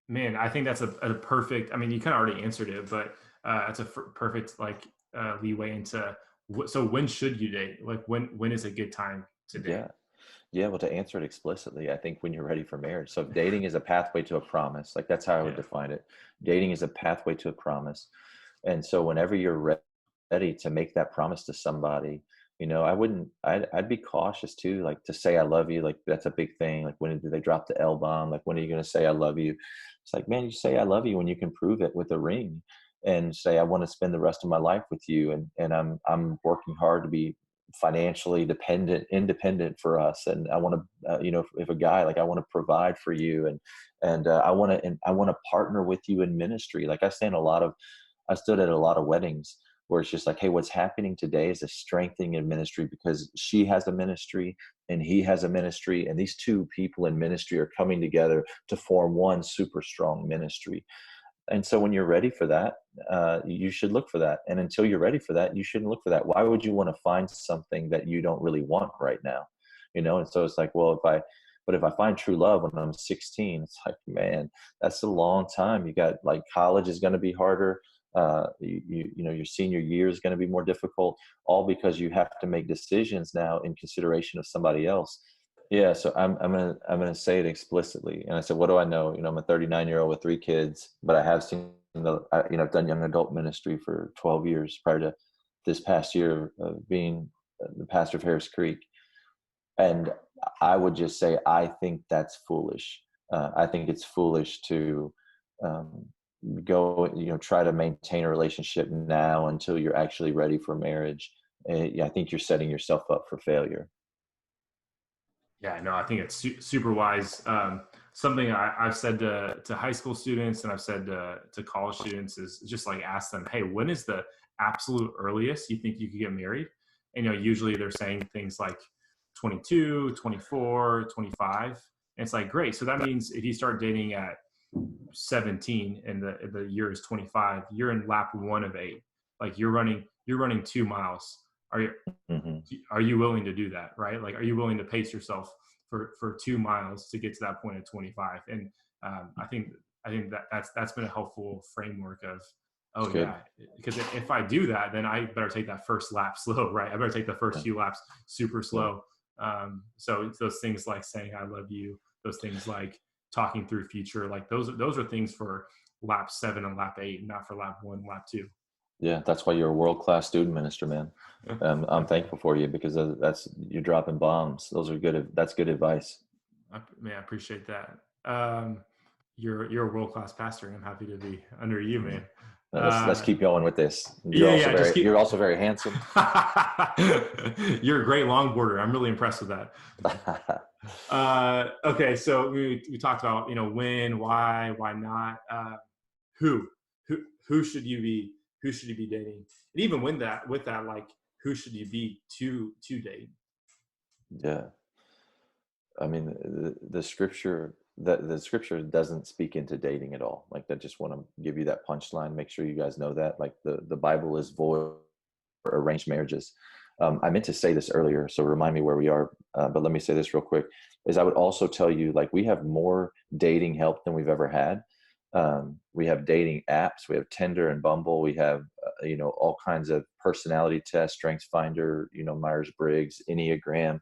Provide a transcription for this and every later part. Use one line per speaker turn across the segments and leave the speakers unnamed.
Man, I think that's a perfect. I mean, you kind of already answered it, but it's a perfect like leeway into. So when should you date? Like when is a good time to date?
Yeah. Yeah, well, to answer it explicitly, I think when you're ready for marriage. So if dating is a pathway to a promise, like that's how I would
Yeah,
define it. Dating is a pathway to a promise. And so whenever you're ready to make that promise to somebody, I wouldn't, I'd be cautious too, like to say I love you, like that's a big thing. Like when do they drop the L bomb? Like when are you going to say I love you? It's like, man, you say I love you when you can prove it with a ring and say I want to spend the rest of my life with you, and I'm working hard to be financially independent for us, and I want to if a guy, like I want to provide for you, and I want to partner with you in ministry. Like I stood at a lot of weddings where it's just like, hey, what's happening today is a strengthening in ministry because she has a ministry and he has a ministry, and these two people in ministry are coming together to form one super strong ministry. And so when you're ready for that, you should look for that. And until you're ready for that, you shouldn't look for that. Why would you want to find something that you don't really want right now? And so it's like, well, but if I find true love when I'm 16, it's like, man, that's a long time. You got like college is going to be harder. Your senior year is going to be more difficult, all because you have to make decisions now in consideration of somebody else. Yeah, so I'm gonna say it explicitly. And I said, what do I know? I'm a 39-year-old with 3 kids, but I have seen I've done young adult ministry for 12 years prior to this past year of being the pastor of Harris Creek. And I would just say I think that's foolish. I think it's foolish to um, go, try to maintain a relationship now until you're actually ready for marriage. Yeah, I think you're setting yourself up for failure.
yeah. No, I think it's super wise. Something I've said to high school students and I've said to college students is just like ask them, hey, when is the absolute earliest you think you could get married? And usually they're saying things like 22, 24, 25. And it's like, great. So that means if you start dating at 17 and the year is 25, you're in lap 1 of 8. Like you're running 2 miles. Are you
Hmm.
are you willing to do that, right? Like, are you willing to pace yourself for 2 miles to get to that point at 25? And I think that's been a helpful framework of,
It's
oh
good.
yeah, because if I do that, then I better take that first lap slow, right? I better take the first
Yeah.
few laps super
Yeah.
slow. So it's those things like saying I love you, those things like talking through future, like those are things for lap 7 and lap 8, not for lap 1, lap 2.
Yeah, that's why you're a world-class student minister, man. I'm thankful for you because that's you're dropping bombs. Those are good. That's good advice.
Man, I appreciate that. You're a world class pastor, and I'm happy to be under you,
Yeah.
man.
Let's
Uh,
keep going with this.
yeah, yeah. Just keep.
You're also very handsome.
You're a great longboarder. I'm really impressed with that. Okay, so we talked about when, why not, who who should you be dating, and even with that like who should you be to date?
Yeah. I mean, the scripture doesn't speak into dating at all. Like, I just want to give you that punchline. Make sure you guys know that. Like, the Bible is void for arranged marriages. I meant to say this earlier, so remind me where we are. But let me say this real quick: is I would also tell you, like, we have more dating help than we've ever had. We have dating apps. We have Tinder and Bumble. We have all kinds of personality tests, Strengths Finder, Myers Briggs, Enneagram,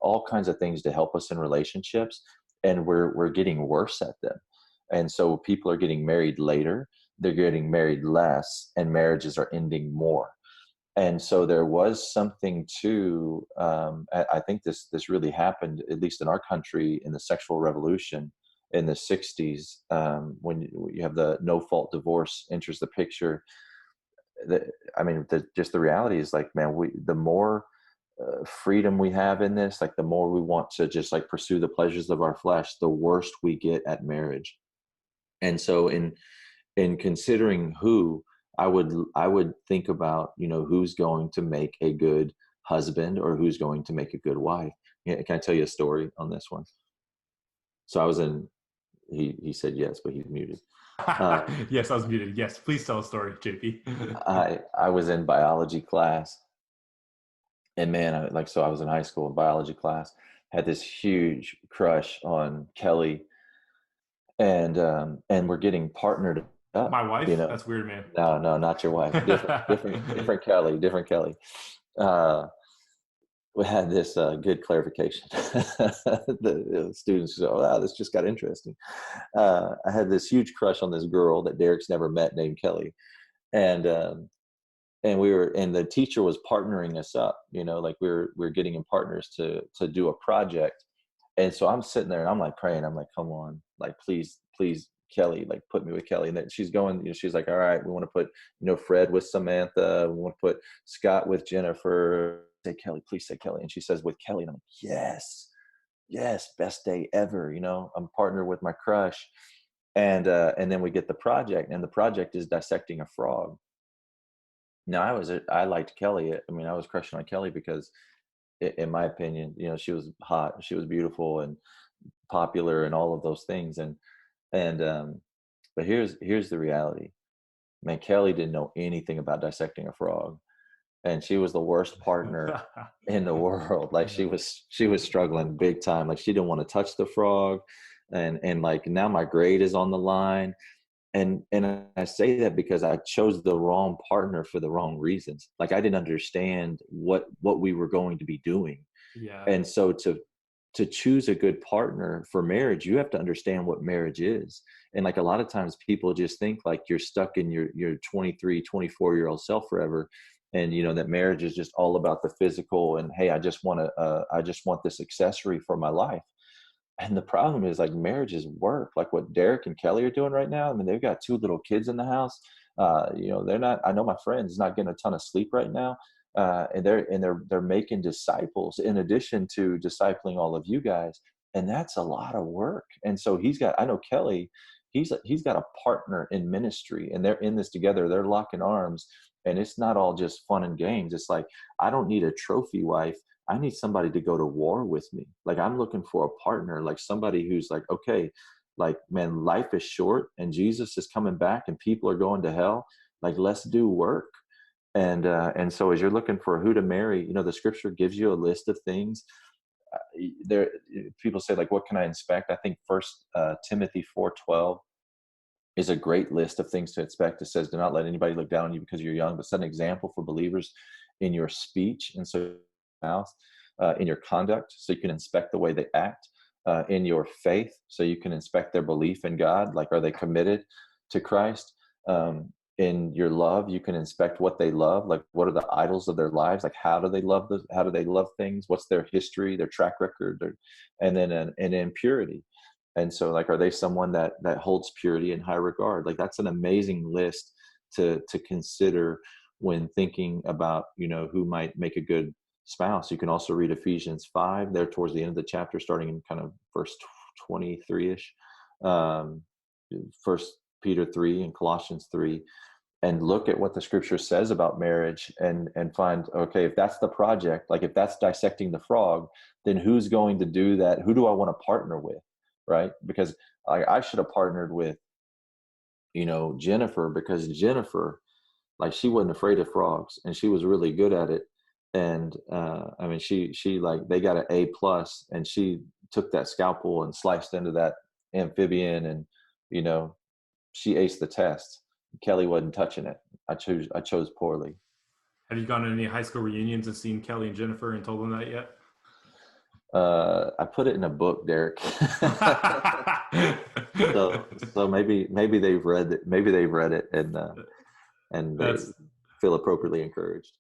all kinds of things to help us in relationships, and we're getting worse at them. And so people are getting married later, they're getting married less, and marriages are ending more. And so there was something to I think this really happened, at least in our country, in the sexual revolution in the 60s, when you have the no fault divorce enters the picture. I mean, just the reality is, like, man, the more freedom we have in this, like the more we want to just like pursue the pleasures of our flesh, the worst we get at marriage. And so in considering who, I would think about, who's going to make a good husband or who's going to make a good wife. Yeah, can I tell you a story on this one? So I was in he said yes, but he's muted. uh,
Yes, I was muted. Yes, please tell a story, JP.
I was in biology class, and man, so I was in high school in biology class, had this huge crush on Kelly. and we're getting partnered up,
My
you
wife?
know.
That's weird, man.
No, no, not your wife. Different Kelly, different Kelly. Uh, we had this good clarification. The students go, "Wow, this just got interesting." I had this huge crush on this girl that Derek's never met named Kelly, and and the teacher was partnering us up. You know, like we are getting in partners to do a project. And so I'm sitting there and I'm like praying. I'm like, come on, like please, please, Kelly, like put me with Kelly. And then she's going, you know, she's like, all right, we want to put, you know, Fred with Samantha. We want to put Scott with Jennifer. Say Kelly, please say Kelly. And she says with Kelly. And I'm like, yes, yes, best day ever. You know, I'm partnered with my crush. And then we get the project, and the project is dissecting a frog. Now I liked Kelly. I mean, I was crushing on Kelly because in my opinion, you know, she was hot, she was beautiful and popular and all of those things. And but here's the reality. Man, Kelly didn't know anything about dissecting a frog. And she was the worst partner in the world. Like
Yeah.
she was struggling big time. Like she didn't want to touch the frog. And like now my grade is on the line. And I say that because I chose the wrong partner for the wrong reasons. Like I didn't understand what we were going to be doing.
Yeah.
And so to choose a good partner for marriage, you have to understand what marriage is. And like a lot of times people just think like you're stuck in your 23, 24-year-old self forever. And you know that marriage is just all about the physical and hey, I just want this accessory for my life. And the problem is like marriage is work, like what Derek and Kelly are doing right now. I mean, they've got two little kids in the house. You know, they're not, I know my friend's not getting a ton of sleep right now. And they're making disciples in addition to discipling all of you guys. And that's a lot of work. And so I know Kelly, he's got a partner in ministry and they're in this together. They're locking arms and it's not all just fun and games. It's like, I don't need a trophy wife. I need somebody to go to war with me. Like I'm looking for a partner, like somebody who's like, okay, like man, life is short and Jesus is coming back and people are going to hell. Like let's do work. And so as you're looking for who to marry, you know, the scripture gives you a list of things. There, people say like, what can I inspect? I think First Timothy 4:12 is a great list of things to inspect. It says, do not let anybody look down on you because you're young, but set an example for believers in your speech. And so mouth, in your conduct, so you can inspect the way they act, in your faith, so you can inspect their belief in God, like are they committed to Christ? In your love, you can inspect what they love, like what are the idols of their lives, like how do they love how do they love things, what's their history, their track record, and then in purity. And so like are they someone that holds purity in high regard? Like that's an amazing list to consider when thinking about, you know, who might make a good spouse. You can also read Ephesians 5 there towards the end of the chapter, starting in kind of verse 23-ish, um, First Peter 3 and Colossians 3, and look at what the scripture says about marriage and find, okay, if that's the project, like if that's dissecting the frog, then who's going to do that? Who do I want to partner with? Right? Because I should have partnered with, you know, Jennifer, because Jennifer, like she wasn't afraid of frogs and she was really good at it. And I mean she like they got an A+ and she took that scalpel and sliced into that amphibian and you know she aced the test. Kelly wasn't touching it. I chose poorly.
Have you gone to any high school reunions and seen Kelly and Jennifer and told them that yet?
I put it in a book, Derek. So maybe they've read it, and they
That's
feel appropriately encouraged.